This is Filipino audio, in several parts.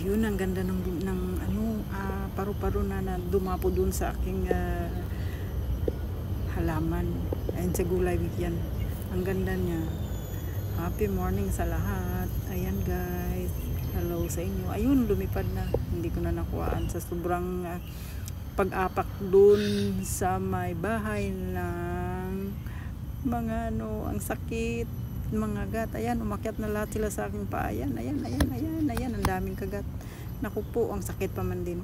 Yun, ang ganda ng paru-paro na dumapo dun sa aking halaman. Ayan, sa gulay yan. Ang ganda niya. Happy morning sa lahat. Ayan guys. Hello sa inyo. Ayun, lumipad na. Hindi ko na nakuhaan sa sobrang pag-apak dun sa may bahay ng mga ang sakit, mga gat. Ayan, umakyat na lahat sila sa aking paa. Ayan. Ang daming kagat. Naku po, ang sakit pa man din.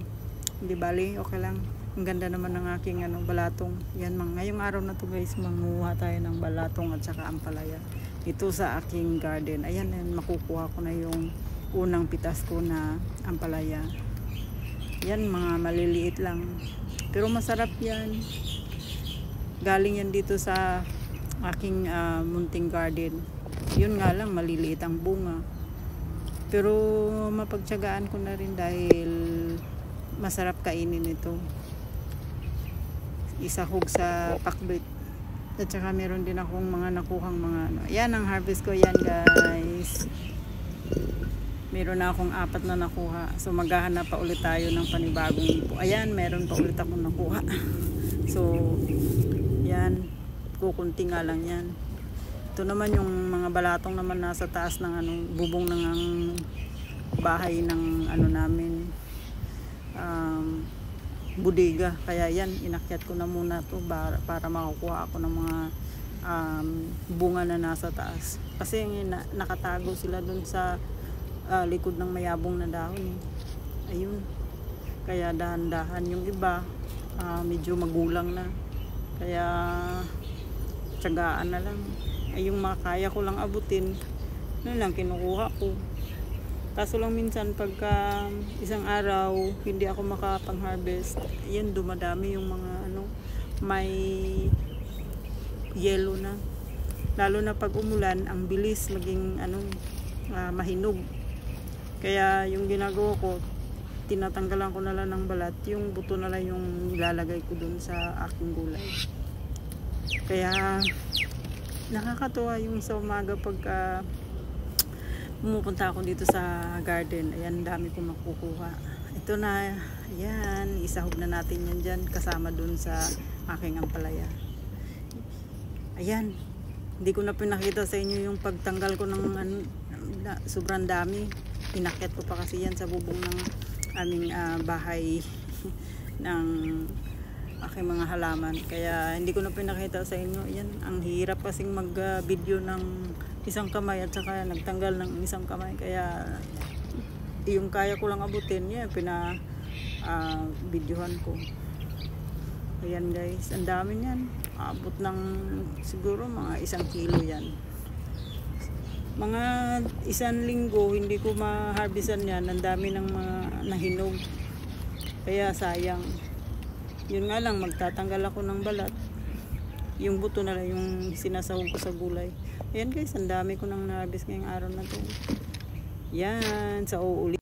Hindi bali, okay lang. Ang ganda naman ng aking balatong. Yan, ngayong araw na to guys, manguha tayo ng balatong at saka ampalaya. Ito sa aking garden. Ayan, makukuha ko na yung unang pitas ko na ampalaya. Yan, mga maliliit lang. Pero masarap yan. Galing yan dito sa aking munting garden. Yun nga lang, maliliit ang bunga. Pero mapagtiyagaan ko na rin dahil masarap kainin ito. Isahog sa pakbit. At saka meron din akong mga nakuhang mga Yan ang harvest ko yan guys. Meron na akong 4 na nakuha. So maghahanap pa ulit tayo ng panibagong ipo. Ayan, meron pa ulit akong nakuha. So yan, kukunti nga lang yan. Ito naman yung mga balatong naman nasa taas ng bubong ng bahay ng namin, bodega. Kaya yan, inakyat ko na muna to para makukuha ako ng mga bunga na nasa taas. Kasi nakatago sila dun sa likod ng mayabong na dahon. Ayun. Kaya dahan-dahan yung iba, medyo magulang na. Kaya tiyagaan na lang. Ay, yung makaya ko lang abutin, yun lang kinukuha ko. Kaso lang minsan pagka isang araw hindi ako makapang-harvest, yun, dumadami yung mga may yellow na. Lalo na pag umulan, ang bilis maging mahinog. Kaya yung ginagawa ko, tinatanggalan ko na lang ng balat, yung buto na lang yung ilalagay ko dun sa aking gulay. Kaya nakakatuwa yung sa umaga pagka pumupunta ako dito sa garden. Ayan, dami kong makukuha. Ito na, ayan, isahog na natin yan dyan kasama dun sa aking ampalaya. Ayan, hindi ko na pinakita sa inyo yung pagtanggal ko ng sobrang dami. Inakyat ko pa kasi yan sa bubong ng aming bahay ng aking mga halaman. Kaya hindi ko na pinakita sa inyo. Yan, ang hirap kasing mag-video ng isang kamay at saka nagtanggal ng isang kamay. Kaya yung kaya ko lang abutin, yan, videohan ko. Ayan guys, ang dami niyan. Abot ng siguro mga 1 kilo yan. Mga 1 linggo hindi ko ma-harvestan yan. Ang dami ng mga nahinog. Kaya sayang. Yun nga lang, magtatanggal ako ng balat. Yung buto na lang yung sinasahog ko sa gulay. Ayan guys, ang dami ko nang na-harvest ngayong araw na to. Yan, sa uulit.